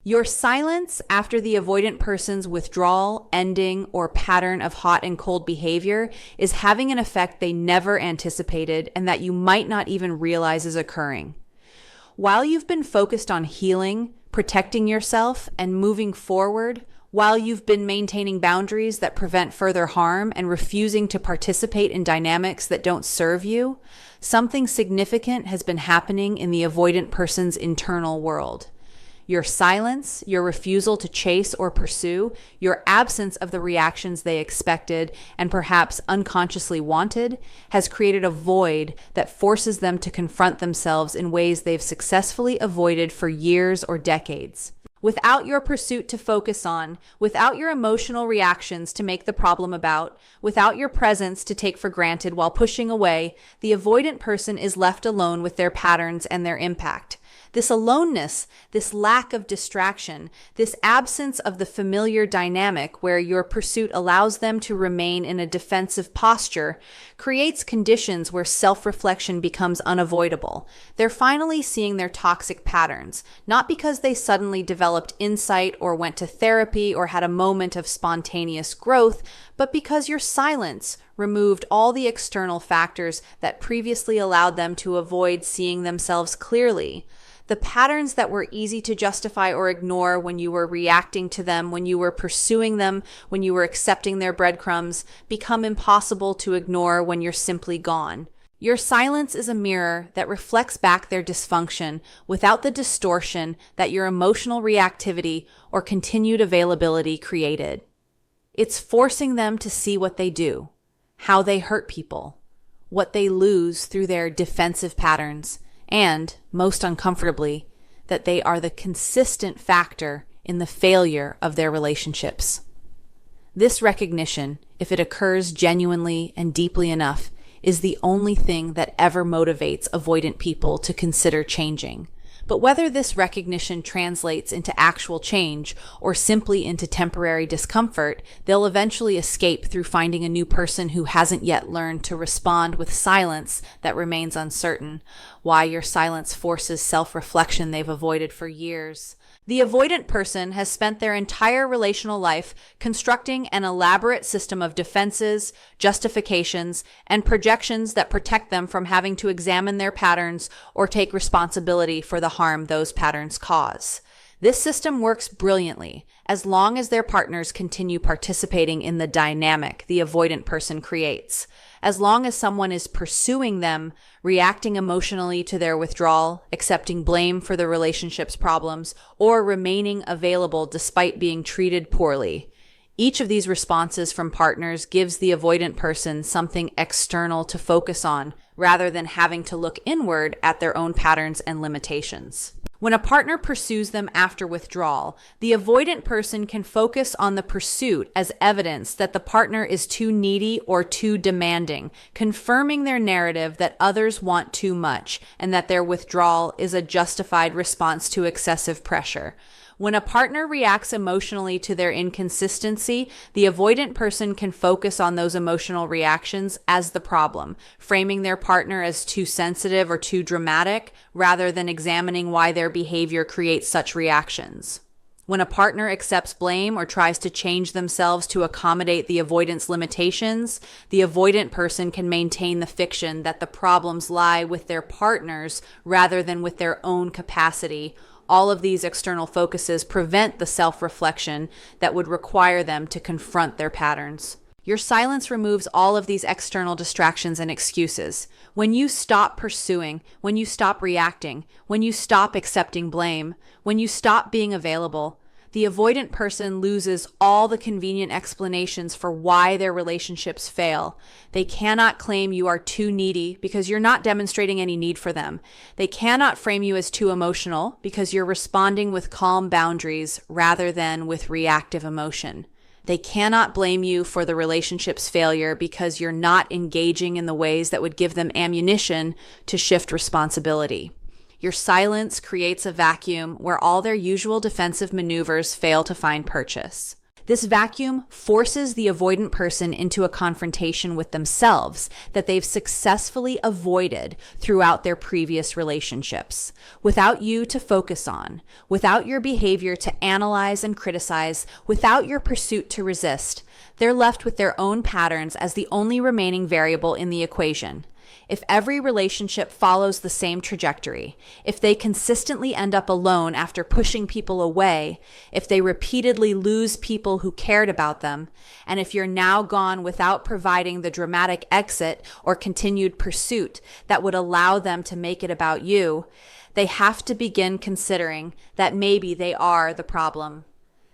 Your silence after the avoidant person's withdrawal, ending, or pattern of hot and cold behavior is having an effect they never anticipated and that you might not even realize is occurring. While you've been focused on healing, protecting yourself, and moving forward, while you've been maintaining boundaries that prevent further harm and refusing to participate in dynamics that don't serve you, something significant has been happening in the avoidant person's internal world. Your silence, your refusal to chase or pursue, your absence of the reactions they expected and perhaps unconsciously wanted has created a void that forces them to confront themselves in ways they've successfully avoided for years or decades. Without your pursuit to focus on, without your emotional reactions to make the problem about, without your presence to take for granted while pushing away, the avoidant person is left alone with their patterns and their impact. This aloneness, this lack of distraction, this absence of the familiar dynamic where your pursuit allows them to remain in a defensive posture creates conditions where self-reflection becomes unavoidable. They're finally seeing their toxic patterns, not because they suddenly developed insight or went to therapy or had a moment of spontaneous growth, but because your silence removed all the external factors that previously allowed them to avoid seeing themselves clearly. The patterns that were easy to justify or ignore when you were reacting to them, when you were pursuing them, when you were accepting their breadcrumbs, become impossible to ignore when you're simply gone. Your silence is a mirror that reflects back their dysfunction without the distortion that your emotional reactivity or continued availability created. It's forcing them to see what they do, how they hurt people, what they lose through their defensive patterns, and, most uncomfortably, that they are the consistent factor in the failure of their relationships. This recognition, if it occurs genuinely and deeply enough, is the only thing that ever motivates avoidant people to consider changing. But whether this recognition translates into actual change or simply into temporary discomfort, they'll eventually escape through finding a new person who hasn't yet learned to respond with silence that remains uncertain. Why your silence forces self-reflection they've avoided for years. The avoidant person has spent their entire relational life constructing an elaborate system of defenses, justifications, and projections that protect them from having to examine their patterns or take responsibility for the harm those patterns cause. This system works brilliantly as long as their partners continue participating in the dynamic the avoidant person creates. As long as someone is pursuing them, reacting emotionally to their withdrawal, accepting blame for the relationship's problems, or remaining available despite being treated poorly. Each of these responses from partners gives the avoidant person something external to focus on, rather than having to look inward at their own patterns and limitations. When a partner pursues them after withdrawal, the avoidant person can focus on the pursuit as evidence that the partner is too needy or too demanding, confirming their narrative that others want too much and that their withdrawal is a justified response to excessive pressure. When a partner reacts emotionally to their inconsistency, the avoidant person can focus on those emotional reactions as the problem, framing their partner as too sensitive or too dramatic, rather than examining why their behavior creates such reactions. When a partner accepts blame or tries to change themselves to accommodate the avoidance limitations, the avoidant person can maintain the fiction that the problems lie with their partners rather than with their own capacity. All of these external focuses prevent the self-reflection that would require them to confront their patterns. Your silence removes all of these external distractions and excuses. When you stop pursuing, when you stop reacting, when you stop accepting blame, when you stop being available, the avoidant person loses all the convenient explanations for why their relationships fail. They cannot claim you are too needy because you're not demonstrating any need for them. They cannot frame you as too emotional because you're responding with calm boundaries rather than with reactive emotion. They cannot blame you for the relationship's failure because you're not engaging in the ways that would give them ammunition to shift responsibility. Your silence creates a vacuum where all their usual defensive maneuvers fail to find purchase. This vacuum forces the avoidant person into a confrontation with themselves that they've successfully avoided throughout their previous relationships, without you to focus on, without your behavior to analyze and criticize, without your pursuit to resist. They're left with their own patterns as the only remaining variable in the equation. If every relationship follows the same trajectory, if they consistently end up alone after pushing people away, if they repeatedly lose people who cared about them, and if you're now gone without providing the dramatic exit or continued pursuit that would allow them to make it about you, they have to begin considering that maybe they are the problem.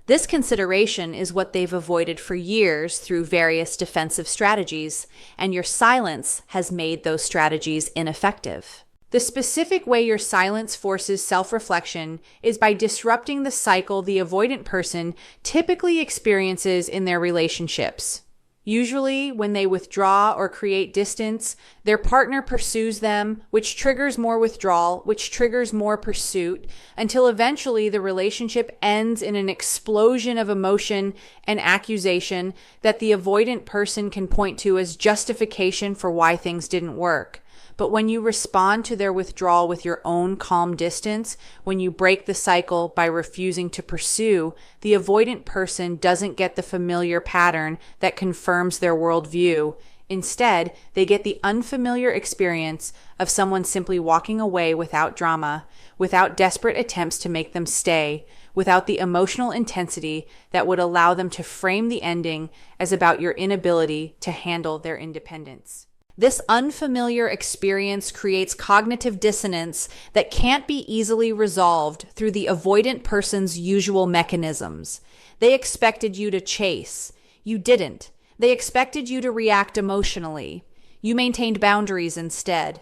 This consideration is what they've avoided for years through various defensive strategies, and your silence has made those strategies ineffective. The specific way your silence forces self-reflection is by disrupting the cycle the avoidant person typically experiences in their relationships. Usually, when they withdraw or create distance, their partner pursues them, which triggers more withdrawal, which triggers more pursuit, until eventually the relationship ends in an explosion of emotion and accusation that the avoidant person can point to as justification for why things didn't work. But when you respond to their withdrawal with your own calm distance, when you break the cycle by refusing to pursue, the avoidant person doesn't get the familiar pattern that confirms their worldview. Instead, they get the unfamiliar experience of someone simply walking away without drama, without desperate attempts to make them stay, without the emotional intensity that would allow them to frame the ending as about your inability to handle their independence. This unfamiliar experience creates cognitive dissonance that can't be easily resolved through the avoidant person's usual mechanisms. They expected you to chase. You didn't. They expected you to react emotionally. You maintained boundaries instead.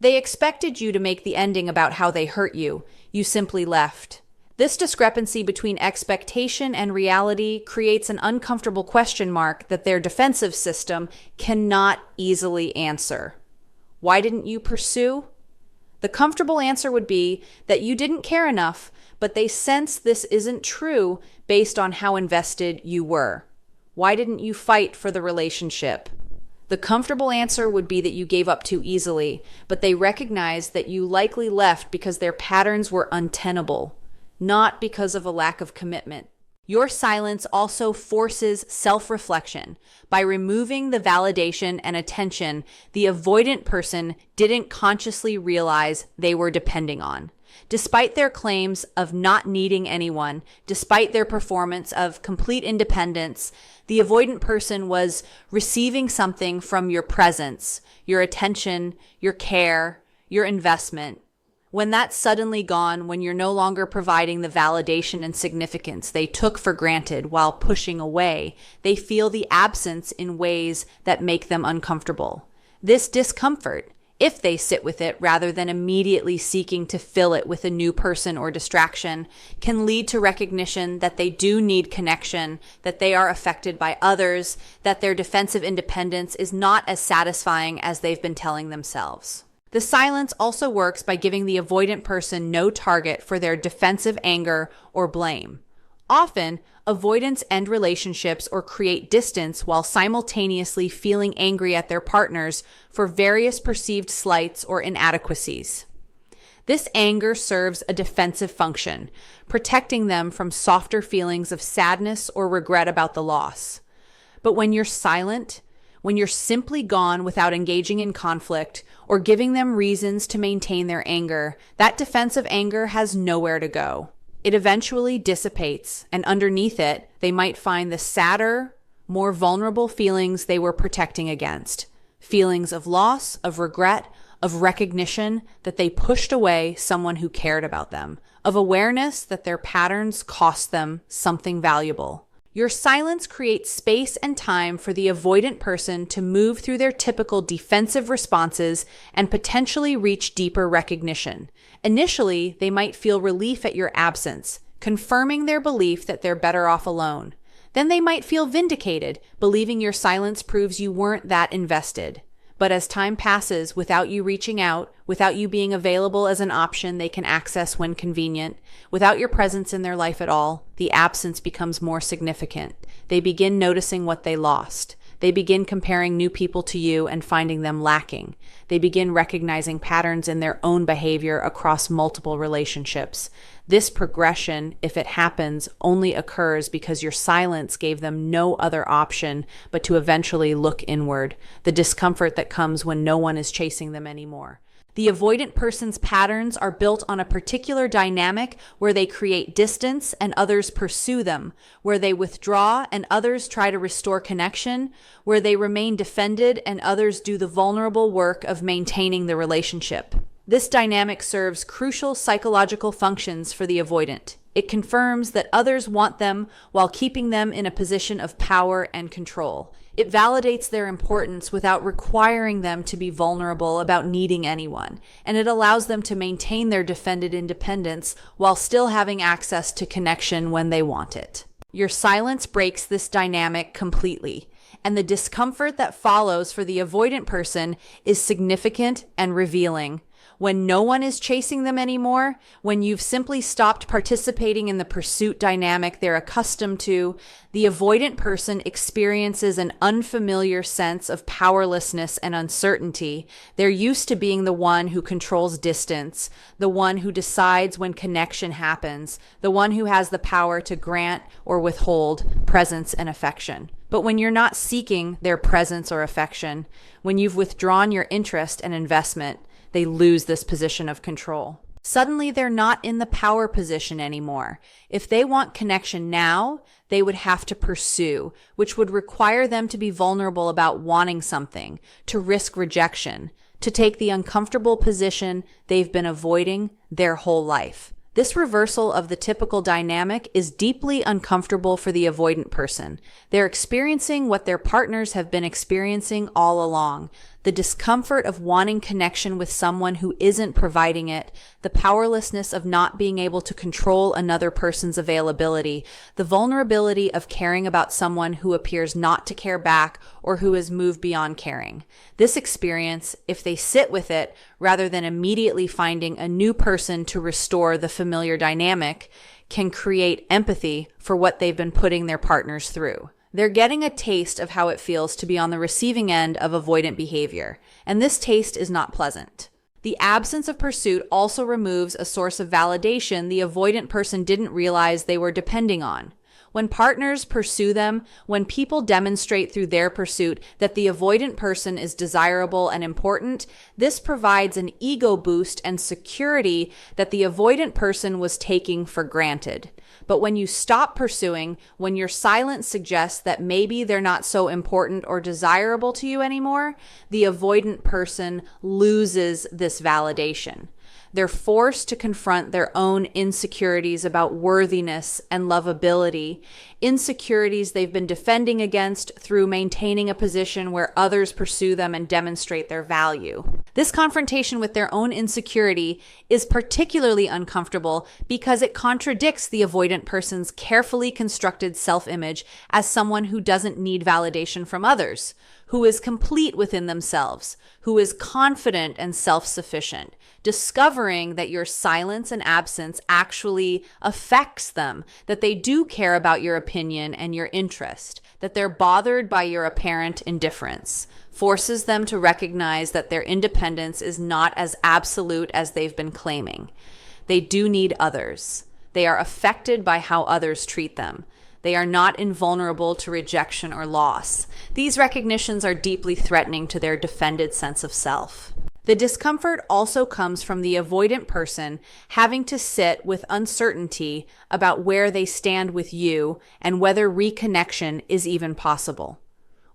They expected you to make the ending about how they hurt you. You simply left. This discrepancy between expectation and reality creates an uncomfortable question mark that their defensive system cannot easily answer. Why didn't you pursue? The comfortable answer would be that you didn't care enough, but they sense this isn't true based on how invested you were. Why didn't you fight for the relationship? The comfortable answer would be that you gave up too easily, but they recognize that you likely left because their patterns were untenable, not because of a lack of commitment. Your silence also forces self-reflection. By removing the validation and attention the avoidant person didn't consciously realize they were depending on. Despite their claims of not needing anyone, despite their performance of complete independence, the avoidant person was receiving something from your presence, your attention, your care, your investment. When that's suddenly gone, when you're no longer providing the validation and significance they took for granted while pushing away, they feel the absence in ways that make them uncomfortable. This discomfort, if they sit with it rather than immediately seeking to fill it with a new person or distraction, can lead to recognition that they do need connection, that they are affected by others, that their defensive independence is not as satisfying as they've been telling themselves. The silence also works by giving the avoidant person no target for their defensive anger or blame. Often, avoidants end relationships or create distance while simultaneously feeling angry at their partners for various perceived slights or inadequacies. This anger serves a defensive function, protecting them from softer feelings of sadness or regret about the loss. But when you're silent, when you're simply gone without engaging in conflict or giving them reasons to maintain their anger, that defensive anger has nowhere to go. It eventually dissipates, and underneath it, they might find the sadder, more vulnerable feelings they were protecting against. Feelings of loss, of regret, of recognition that they pushed away someone who cared about them, of awareness that their patterns cost them something valuable. Your silence creates space and time for the avoidant person to move through their typical defensive responses and potentially reach deeper recognition. Initially, they might feel relief at your absence, confirming their belief that they're better off alone. Then they might feel vindicated, believing your silence proves you weren't that invested. But as time passes without you reaching out, without you being available as an option they can access when convenient, without your presence in their life at all, the absence becomes more significant. They begin noticing what they lost. They begin comparing new people to you and finding them lacking. They begin recognizing patterns in their own behavior across multiple relationships. This progression, if it happens, only occurs because your silence gave them no other option but to eventually look inward, the discomfort that comes when no one is chasing them anymore. The avoidant person's patterns are built on a particular dynamic where they create distance and others pursue them, where they withdraw and others try to restore connection, where they remain defended and others do the vulnerable work of maintaining the relationship. This dynamic serves crucial psychological functions for the avoidant. It confirms that others want them while keeping them in a position of power and control. It validates their importance without requiring them to be vulnerable about needing anyone, and it allows them to maintain their defended independence while still having access to connection when they want it. Your silence breaks this dynamic completely, and the discomfort that follows for the avoidant person is significant and revealing. When no one is chasing them anymore, when you've simply stopped participating in the pursuit dynamic they're accustomed to, the avoidant person experiences an unfamiliar sense of powerlessness and uncertainty. They're used to being the one who controls distance, the one who decides when connection happens, the one who has the power to grant or withhold presence and affection. But when you're not seeking their presence or affection, when you've withdrawn your interest and investment, they lose this position of control. Suddenly, they're not in the power position anymore. If they want connection now, they would have to pursue, which would require them to be vulnerable about wanting something, to risk rejection, to take the uncomfortable position they've been avoiding their whole life. This reversal of the typical dynamic is deeply uncomfortable for the avoidant person. They're experiencing what their partners have been experiencing all along. The discomfort of wanting connection with someone who isn't providing it, the powerlessness of not being able to control another person's availability, the vulnerability of caring about someone who appears not to care back or who has moved beyond caring. This experience, if they sit with it, rather than immediately finding a new person to restore the familiar dynamic, can create empathy for what they've been putting their partners through. They're getting a taste of how it feels to be on the receiving end of avoidant behavior, and this taste is not pleasant. The absence of pursuit also removes a source of validation the avoidant person didn't realize they were depending on. When partners pursue them, when people demonstrate through their pursuit that the avoidant person is desirable and important, this provides an ego boost and security that the avoidant person was taking for granted. But when you stop pursuing, when your silence suggests that maybe they're not so important or desirable to you anymore, the avoidant person loses this validation. They're forced to confront their own insecurities about worthiness and lovability, insecurities they've been defending against through maintaining a position where others pursue them and demonstrate their value. This confrontation with their own insecurity is particularly uncomfortable because it contradicts the avoidant person's carefully constructed self-image as someone who doesn't need validation from others, who is complete within themselves, who is confident and self-sufficient. Discovering that your silence and absence actually affects them, that they do care about your opinion and your interest, that they're bothered by your apparent indifference, forces them to recognize that their independence is not as absolute as they've been claiming. They do need others. They are affected by how others treat them. They are not invulnerable to rejection or loss. These recognitions are deeply threatening to their defended sense of self. The discomfort also comes from the avoidant person having to sit with uncertainty about where they stand with you and whether reconnection is even possible.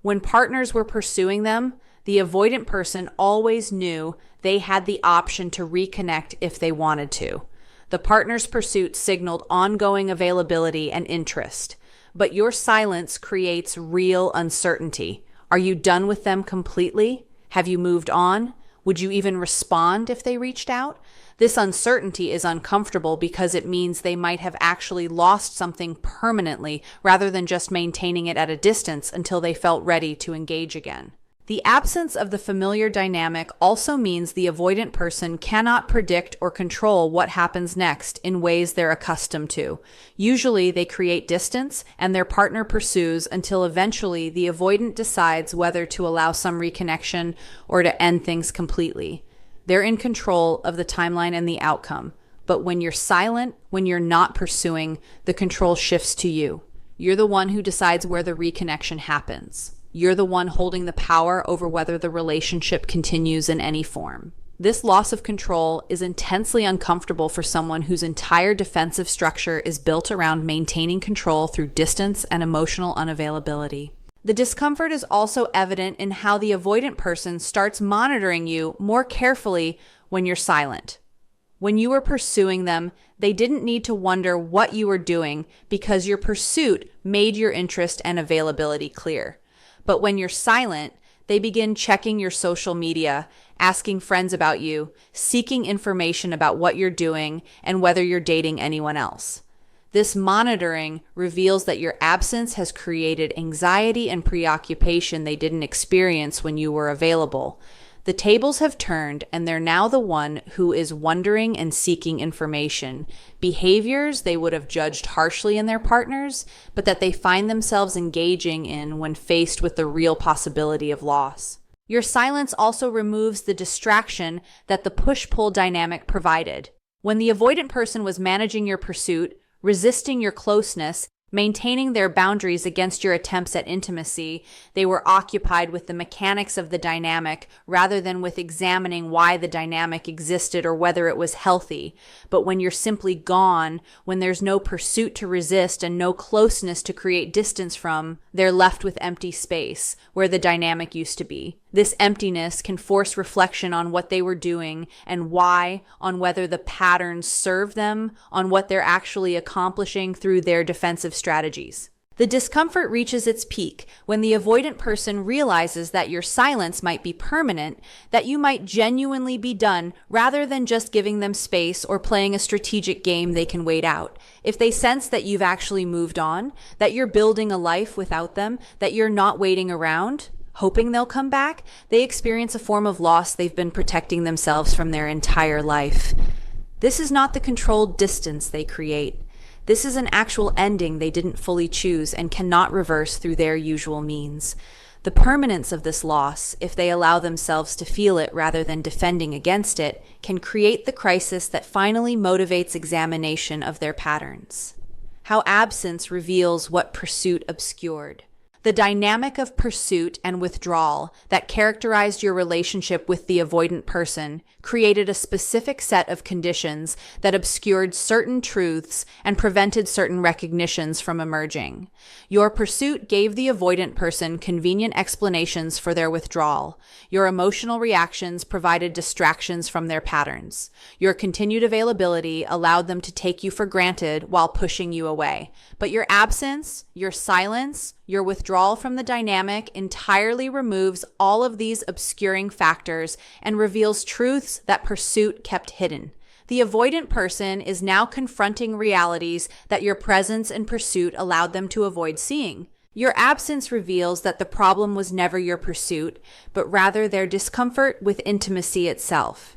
When partners were pursuing them, the avoidant person always knew they had the option to reconnect if they wanted to. The partner's pursuit signaled ongoing availability and interest, but your silence creates real uncertainty. Are you done with them completely? Have you moved on? Would you even respond if they reached out? This uncertainty is uncomfortable because it means they might have actually lost something permanently rather than just maintaining it at a distance until they felt ready to engage again. The absence of the familiar dynamic also means the avoidant person cannot predict or control what happens next in ways they're accustomed to. Usually, they create distance and their partner pursues until eventually the avoidant decides whether to allow some reconnection or to end things completely. They're in control of the timeline and the outcome. But when you're silent, when you're not pursuing, the control shifts to you. You're the one who decides where the reconnection happens. You're the one holding the power over whether the relationship continues in any form. This loss of control is intensely uncomfortable for someone whose entire defensive structure is built around maintaining control through distance and emotional unavailability. The discomfort is also evident in how the avoidant person starts monitoring you more carefully when you're silent. When you were pursuing them, they didn't need to wonder what you were doing because your pursuit made your interest and availability clear. But when you're silent, they begin checking your social media, asking friends about you, seeking information about what you're doing and whether you're dating anyone else. This monitoring reveals that your absence has created anxiety and preoccupation they didn't experience when you were available. The tables have turned, and they're now the one who is wondering and seeking information, behaviors they would have judged harshly in their partners, but that they find themselves engaging in when faced with the real possibility of loss. Your silence also removes the distraction that the push-pull dynamic provided. When the avoidant person was managing your pursuit, resisting your closeness, maintaining their boundaries against your attempts at intimacy, they were occupied with the mechanics of the dynamic rather than with examining why the dynamic existed or whether it was healthy. But when you're simply gone, when there's no pursuit to resist and no closeness to create distance from, they're left with empty space where the dynamic used to be. This emptiness can force reflection on what they were doing and why, on whether the patterns serve them, on what they're actually accomplishing through their defensive strategies. The discomfort reaches its peak when the avoidant person realizes that your silence might be permanent, that you might genuinely be done rather than just giving them space or playing a strategic game they can wait out. If they sense that you've actually moved on, that you're building a life without them, that you're not waiting around, hoping they'll come back, they experience a form of loss they've been protecting themselves from their entire life. This is not the controlled distance they create. This is an actual ending they didn't fully choose and cannot reverse through their usual means. The permanence of this loss, if they allow themselves to feel it rather than defending against it, can create the crisis that finally motivates examination of their patterns. How absence reveals what pursuit obscured. The dynamic of pursuit and withdrawal that characterized your relationship with the avoidant person created a specific set of conditions that obscured certain truths and prevented certain recognitions from emerging. Your pursuit gave the avoidant person convenient explanations for their withdrawal. Your emotional reactions provided distractions from their patterns. Your continued availability allowed them to take you for granted while pushing you away. But your absence, your silence, your withdrawal from the dynamic entirely removes all of these obscuring factors and reveals truths that pursuit kept hidden. The avoidant person is now confronting realities that your presence and pursuit allowed them to avoid seeing. Your absence reveals that the problem was never your pursuit, but rather their discomfort with intimacy itself.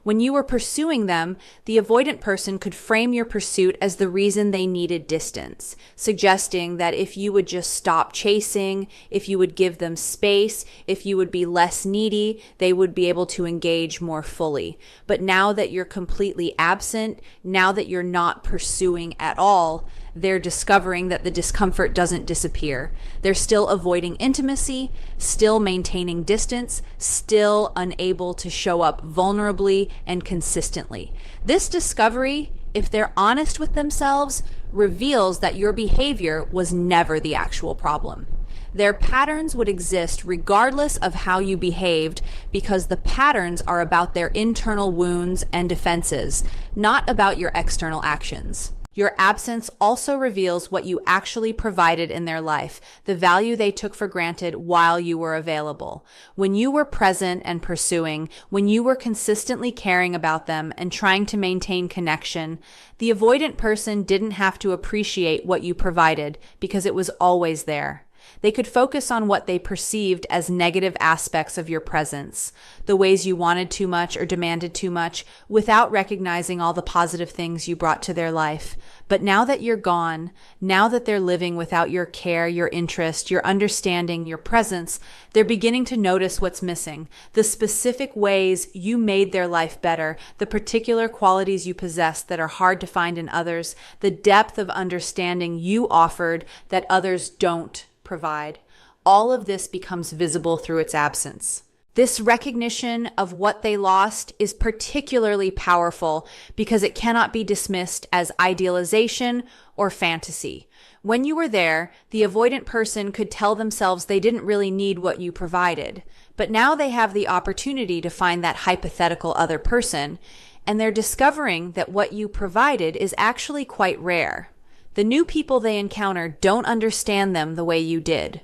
When you were pursuing them, the avoidant person could frame your pursuit as the reason they needed distance, suggesting that if you would just stop chasing, if you would give them space, if you would be less needy, they would be able to engage more fully. But now that you're completely absent, now that you're not pursuing at all, they're discovering that the discomfort doesn't disappear. They're still avoiding intimacy, still maintaining distance, still unable to show up vulnerably and consistently. This discovery, if they're honest with themselves, reveals that your behavior was never the actual problem. Their patterns would exist regardless of how you behaved because the patterns are about their internal wounds and defenses, not about your external actions. Your absence also reveals what you actually provided in their life, the value they took for granted while you were available. When you were present and pursuing, when you were consistently caring about them and trying to maintain connection, the avoidant person didn't have to appreciate what you provided because it was always there. They could focus on what they perceived as negative aspects of your presence, the ways you wanted too much or demanded too much, without recognizing all the positive things you brought to their life. But now that you're gone, now that they're living without your care, your interest, your understanding, your presence, they're beginning to notice what's missing, the specific ways you made their life better, the particular qualities you possess that are hard to find in others, the depth of understanding you offered that others don't provide. All of this becomes visible through its absence. This recognition of what they lost is particularly powerful because it cannot be dismissed as idealization or fantasy. When you were there, the avoidant person could tell themselves they didn't really need what you provided, but now they have the opportunity to find that hypothetical other person, and they're discovering that what you provided is actually quite rare. The new people they encounter don't understand them the way you did.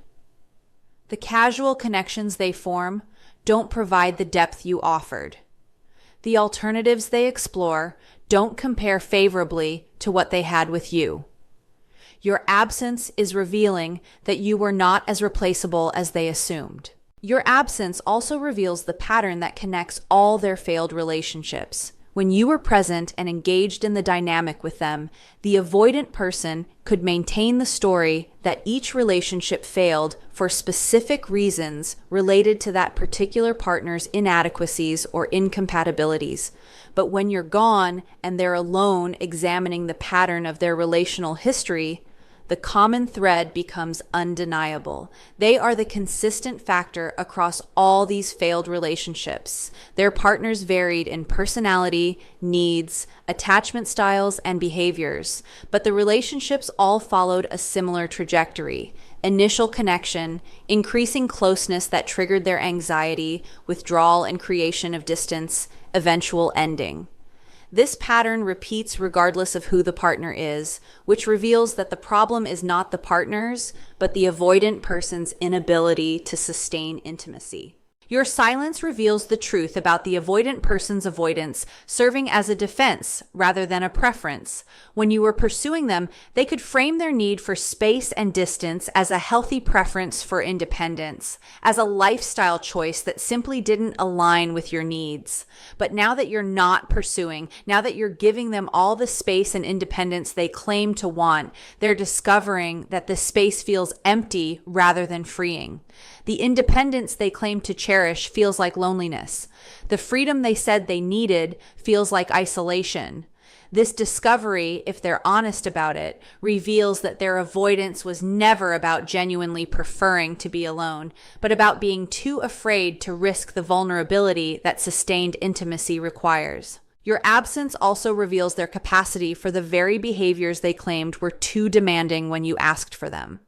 The casual connections they form don't provide the depth you offered. The alternatives they explore don't compare favorably to what they had with you. Your absence is revealing that you were not as replaceable as they assumed. Your absence also reveals the pattern that connects all their failed relationships. When you were present and engaged in the dynamic with them, the avoidant person could maintain the story that each relationship failed for specific reasons related to that particular partner's inadequacies or incompatibilities. But when you're gone and they're alone examining the pattern of their relational history, the common thread becomes undeniable. They are the consistent factor across all these failed relationships. Their partners varied in personality, needs, attachment styles, and behaviors, but the relationships all followed a similar trajectory. Initial connection, increasing closeness that triggered their anxiety, withdrawal and creation of distance, eventual ending. This pattern repeats regardless of who the partner is, which reveals that the problem is not the partner's, but the avoidant person's inability to sustain intimacy. Your silence reveals the truth about the avoidant person's avoidance, serving as a defense rather than a preference. When you were pursuing them, they could frame their need for space and distance as a healthy preference for independence, as a lifestyle choice that simply didn't align with your needs. But now that you're not pursuing, now that you're giving them all the space and independence they claim to want, they're discovering that the space feels empty rather than freeing. The independence they claim to cherish feels like loneliness. The freedom they said they needed feels like isolation. This discovery, if they're honest about it, reveals that their avoidance was never about genuinely preferring to be alone, but about being too afraid to risk the vulnerability that sustained intimacy requires. Your absence also reveals their capacity for the very behaviors they claimed were too demanding when you asked for them.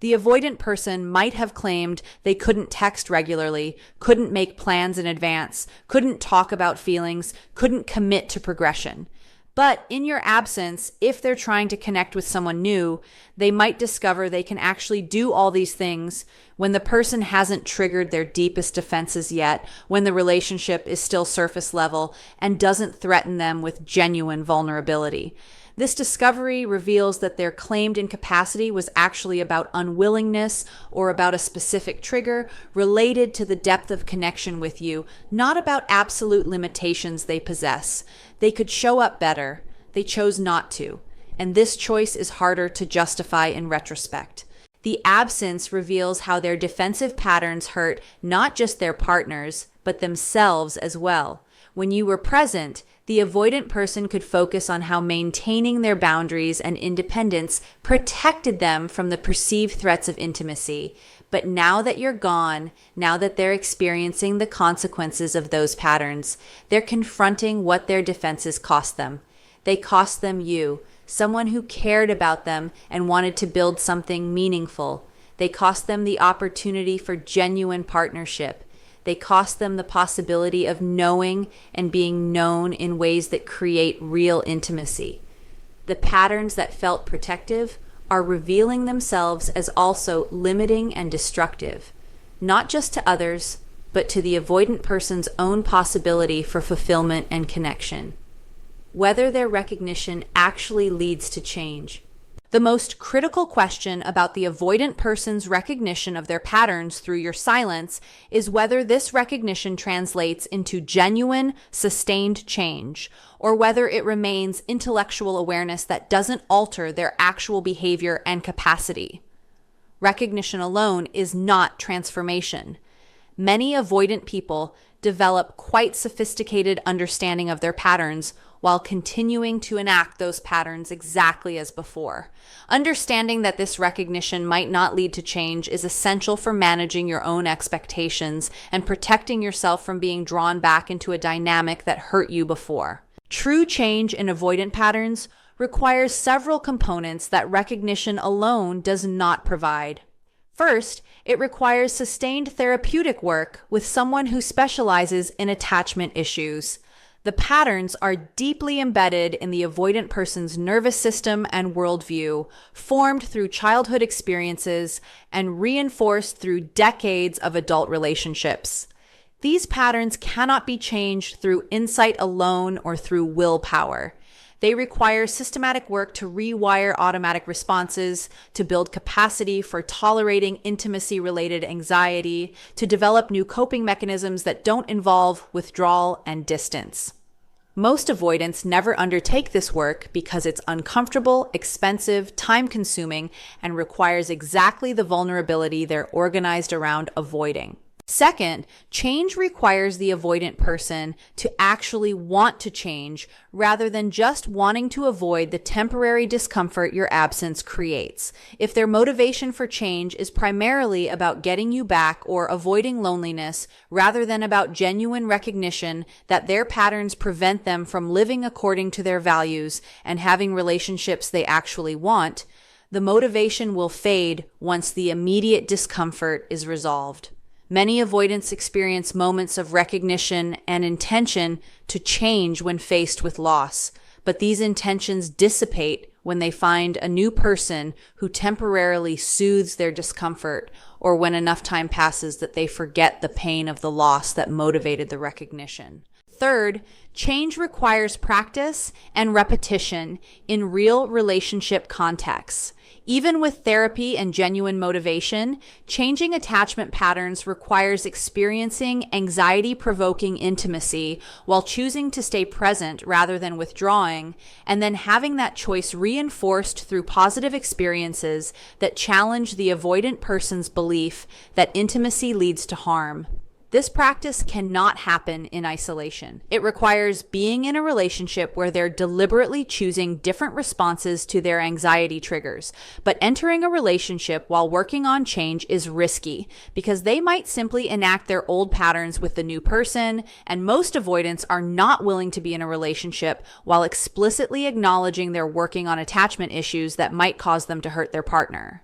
The avoidant person might have claimed they couldn't text regularly, couldn't make plans in advance, couldn't talk about feelings, couldn't commit to progression. But in your absence, if they're trying to connect with someone new, they might discover they can actually do all these things when the person hasn't triggered their deepest defenses yet, when the relationship is still surface level and doesn't threaten them with genuine vulnerability. This discovery reveals that their claimed incapacity was actually about unwillingness or about a specific trigger related to the depth of connection with you, not about absolute limitations they possess. They could show up better. They chose not to. And this choice is harder to justify in retrospect. The absence reveals how their defensive patterns hurt not just their partners, but themselves as well. When you were present, the avoidant person could focus on how maintaining their boundaries and independence protected them from the perceived threats of intimacy. But now that you're gone, now that they're experiencing the consequences of those patterns, they're confronting what their defenses cost them. They cost them you, someone who cared about them and wanted to build something meaningful. They cost them the opportunity for genuine partnership. They cost them the possibility of knowing and being known in ways that create real intimacy. The patterns that felt protective are revealing themselves as also limiting and destructive, not just to others, but to the avoidant person's own possibility for fulfillment and connection. Whether their recognition actually leads to change. The most critical question about the avoidant person's recognition of their patterns through your silence is whether this recognition translates into genuine, sustained change, or whether it remains intellectual awareness that doesn't alter their actual behavior and capacity. Recognition alone is not transformation. Many avoidant people develop quite sophisticated understanding of their patterns while continuing to enact those patterns exactly as before. Understanding that this recognition might not lead to change is essential for managing your own expectations and protecting yourself from being drawn back into a dynamic that hurt you before. True change in avoidant patterns requires several components that recognition alone does not provide. First, it requires sustained therapeutic work with someone who specializes in attachment issues. The patterns are deeply embedded in the avoidant person's nervous system and worldview, formed through childhood experiences and reinforced through decades of adult relationships. These patterns cannot be changed through insight alone or through willpower. They require systematic work to rewire automatic responses, to build capacity for tolerating intimacy-related anxiety, to develop new coping mechanisms that don't involve withdrawal and distance. Most avoidants never undertake this work because it's uncomfortable, expensive, time-consuming, and requires exactly the vulnerability they're organized around avoiding. Second, change requires the avoidant person to actually want to change rather than just wanting to avoid the temporary discomfort your absence creates. If their motivation for change is primarily about getting you back or avoiding loneliness rather than about genuine recognition that their patterns prevent them from living according to their values and having relationships they actually want, the motivation will fade once the immediate discomfort is resolved. Many avoidants experience moments of recognition and intention to change when faced with loss, but these intentions dissipate when they find a new person who temporarily soothes their discomfort, or when enough time passes that they forget the pain of the loss that motivated the recognition. Third, change requires practice and repetition in real relationship contexts. Even with therapy and genuine motivation, changing attachment patterns requires experiencing anxiety-provoking intimacy while choosing to stay present rather than withdrawing, and then having that choice reinforced through positive experiences that challenge the avoidant person's belief that intimacy leads to harm. This practice cannot happen in isolation. It requires being in a relationship where they're deliberately choosing different responses to their anxiety triggers. But entering a relationship while working on change is risky because they might simply enact their old patterns with the new person, and most avoidants are not willing to be in a relationship while explicitly acknowledging they're working on attachment issues that might cause them to hurt their partner.